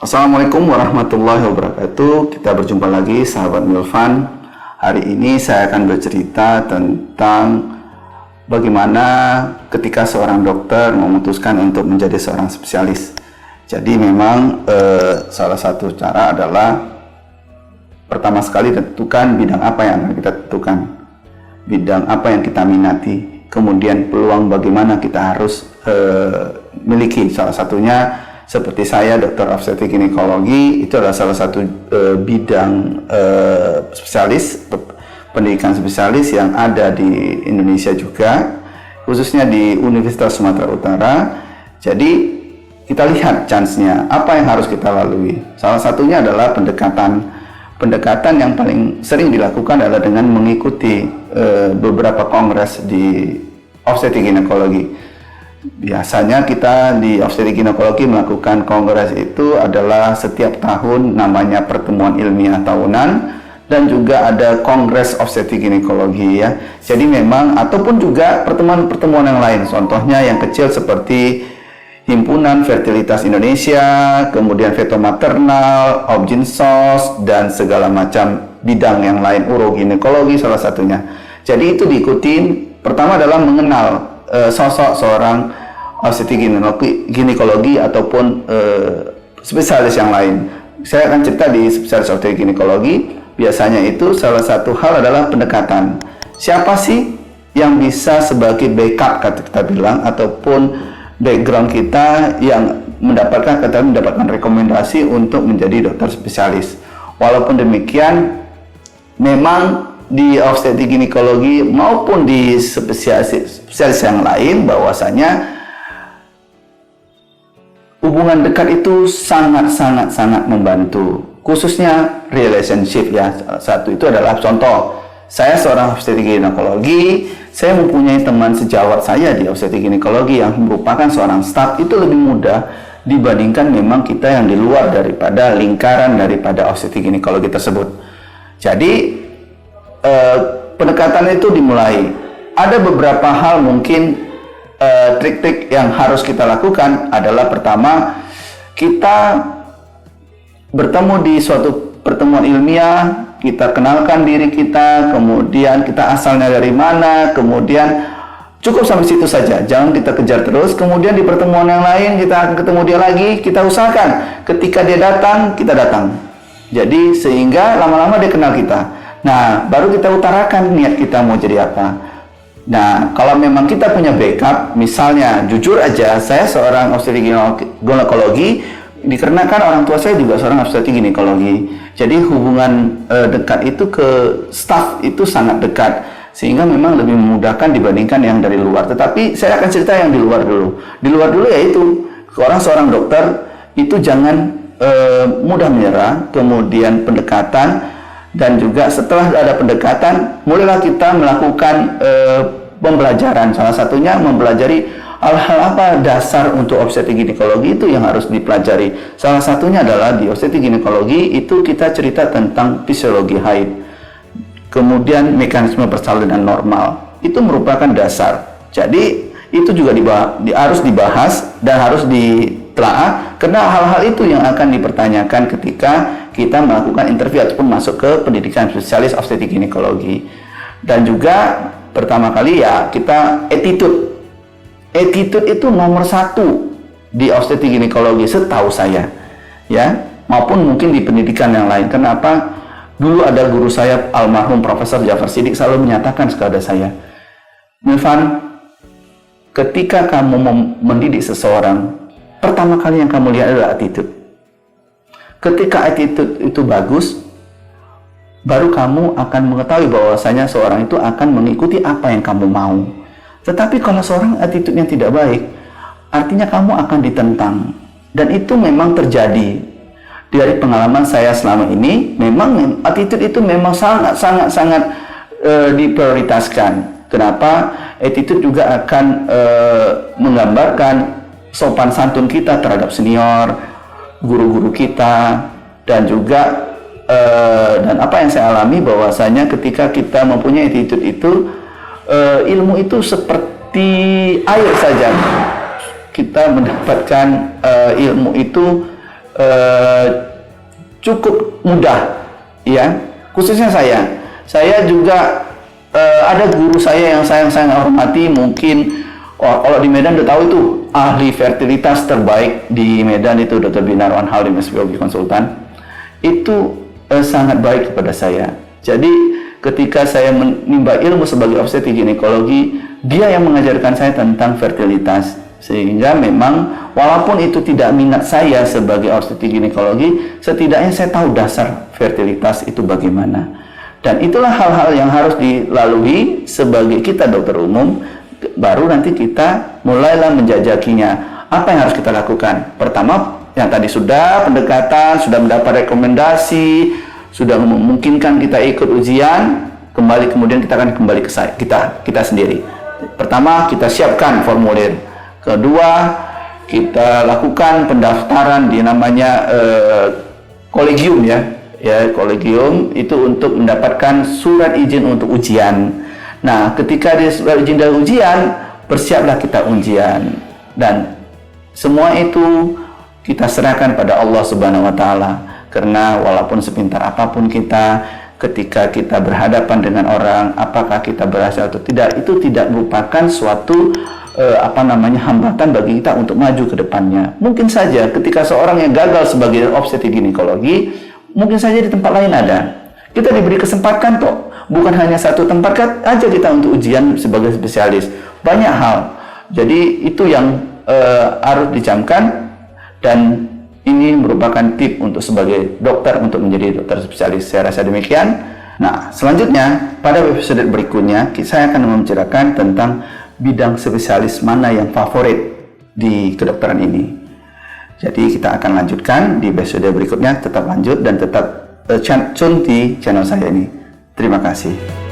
Assalamualaikum warahmatullahi wabarakatuh. Kita berjumpa lagi sahabat Milvan. Hari ini saya akan bercerita tentang bagaimana ketika seorang dokter memutuskan untuk menjadi seorang spesialis. Jadi memang salah satu cara adalah pertama sekali tentukan bidang apa yang akan kita tentukan, bidang apa yang kita minati, kemudian peluang bagaimana kita harus miliki. Salah satunya seperti saya, dokter obstetrik ginekologi, itu adalah salah satu bidang spesialis, pendidikan spesialis yang ada di Indonesia juga, khususnya di Universitas Sumatera Utara. Jadi kita lihat chance-nya, apa yang harus kita lalui. Salah satunya adalah pendekatan yang paling sering dilakukan adalah dengan mengikuti beberapa kongres di obstetrik ginekologi. Biasanya kita di obstetrik ginekologi melakukan kongres itu adalah setiap tahun, namanya pertemuan ilmiah tahunan, dan juga ada kongres obstetrik ginekologi ya. Jadi memang, ataupun juga pertemuan-pertemuan yang lain, contohnya yang kecil seperti Himpunan Fertilitas Indonesia, kemudian Feto Maternal, Obgynsos, dan segala macam bidang yang lain, uroginekologi salah satunya. Jadi itu diikutin. Pertama adalah mengenal sosok seorang obstetrik ginekologi ataupun spesialis yang lain. Saya akan cerita di spesialis obstetrik ginekologi. Biasanya itu salah satu hal adalah pendekatan. Siapa sih yang bisa sebagai backup, kata kita bilang, ataupun background kita yang mendapatkan rekomendasi untuk menjadi dokter spesialis. Walaupun demikian, memang di obstetrik ginekologi maupun di spesialis yang lain, bahwasanya hubungan dekat itu sangat membantu, khususnya relationship ya. Satu itu adalah contoh, saya seorang obstetrik ginekologi, saya mempunyai teman sejawat saya di obstetrik ginekologi yang merupakan seorang staf, itu lebih mudah dibandingkan memang kita yang di luar daripada lingkaran daripada obstetrik ginekologi tersebut. Jadi pendekatan itu dimulai. Ada beberapa hal mungkin trik-trik yang harus kita lakukan adalah pertama, kita bertemu di suatu pertemuan ilmiah, kita kenalkan diri kita, kemudian kita asalnya dari mana, kemudian cukup sampai situ saja, jangan kita kejar terus. Kemudian di pertemuan yang lain kita akan ketemu dia lagi, kita usahakan ketika dia datang, kita datang. Jadi sehingga lama-lama dia kenal kita. Nah, baru kita utarakan niat kita mau jadi apa. Nah, kalau memang kita punya backup, misalnya jujur aja, saya seorang obstetrik ginekologi, dikarenakan orang tua saya juga seorang obstetrik ginekologi. Jadi hubungan dekat itu ke staf itu sangat dekat, sehingga memang lebih memudahkan dibandingkan yang dari luar. Tetapi saya akan cerita yang di luar dulu. Di luar dulu yaitu seorang dokter itu jangan mudah menyerah, kemudian pendekatan. Dan juga setelah ada pendekatan, mulailah kita melakukan pembelajaran. Salah satunya mempelajari hal-hal apa dasar untuk obstetrik ginekologi itu yang harus dipelajari. Salah satunya adalah di obstetrik ginekologi itu kita cerita tentang fisiologi haid. Kemudian mekanisme persalinan normal. Itu merupakan dasar. Jadi itu juga harus dibahas dan harus ditelaah, karena hal-hal itu yang akan dipertanyakan ketika kita melakukan interview ataupun masuk ke pendidikan spesialis obstetrik ginekologi. Dan juga pertama kali ya kita attitude itu nomor satu di obstetrik ginekologi setahu saya ya, maupun mungkin di pendidikan yang lain. Kenapa? Dulu ada guru saya almarhum Profesor Jafar Siddiq selalu menyatakan kepada saya, Milvan, ketika kamu mendidik seseorang, pertama kali yang kamu lihat adalah attitude. Ketika attitude itu bagus, baru kamu akan mengetahui bahwasanya seorang itu akan mengikuti apa yang kamu mau. Tetapi kalau seorang attitude-nya tidak baik, artinya kamu akan ditentang. Dan itu memang terjadi. Dari pengalaman saya selama ini, memang attitude itu memang sangat diprioritaskan. Kenapa? Attitude juga akan menggambarkan sopan santun kita terhadap senior, guru-guru kita, dan juga dan apa yang saya alami bahwasanya ketika kita mempunyai attitude itu, ilmu itu seperti air saja. Kita mendapatkan ilmu itu cukup mudah, ya. Khususnya saya juga ada guru saya yang saya hormati, mungkin kalau di Medan udah tahu itu ahli fertilitas terbaik di Medan itu Dr. Binarwan Halim, SPOG konsultan. Itu sangat baik kepada saya. Jadi ketika saya menimba ilmu sebagai obstetrik ginekologi, dia yang mengajarkan saya tentang fertilitas. Sehingga memang walaupun itu tidak minat saya sebagai obstetrik ginekologi, setidaknya saya tahu dasar fertilitas itu bagaimana. Dan itulah hal-hal yang harus dilalui sebagai kita dokter umum, baru nanti kita mulailah menjajakinya. Apa yang harus kita lakukan? Pertama, yang tadi sudah pendekatan, sudah mendapat rekomendasi, sudah memungkinkan kita ikut ujian, kemudian kita akan kembali ke kita sendiri. Pertama, kita siapkan formulir. Kedua, kita lakukan pendaftaran di namanya kolegium, kolegium itu untuk mendapatkan surat izin untuk ujian. Nah, ketika dia surat izin dan ujian, bersiaplah kita ujian. Dan semua itu kita serahkan pada Allah Subhanahu wa taala. Karena walaupun sepintar apapun kita, ketika kita berhadapan dengan orang, apakah kita berhasil atau tidak, itu tidak merupakan suatu hambatan bagi kita untuk maju ke depannya. Mungkin saja ketika seorang yang gagal sebagai obstetrik ginekologi, mungkin saja di tempat lain ada. Kita diberi kesempatan toh, bukan hanya satu tempat aja kita untuk ujian sebagai spesialis. Banyak hal. Jadi itu yang harus dicamkan, dan ini merupakan tip untuk sebagai dokter untuk menjadi dokter spesialis. Saya rasa demikian. Nah, selanjutnya pada episode berikutnya saya akan membicarakan tentang bidang spesialis mana yang favorit di kedokteran ini. Jadi kita akan lanjutkan di episode berikutnya. Tetap lanjut dan tetap tune di channel saya ini. Terima kasih.